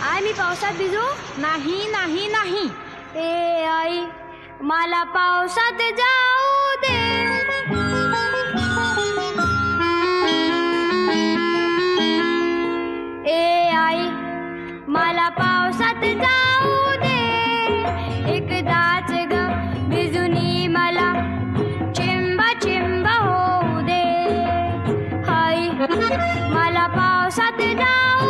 आई मी पावसात भिजू? नाही नाही नाही. ए आई मला पावसात जाऊ दे. ए आई मला पावसात जाऊ दे. एकदाच ग भिजूनी मला चिंब चिंब होऊ दे. आई मला पावसात जाऊ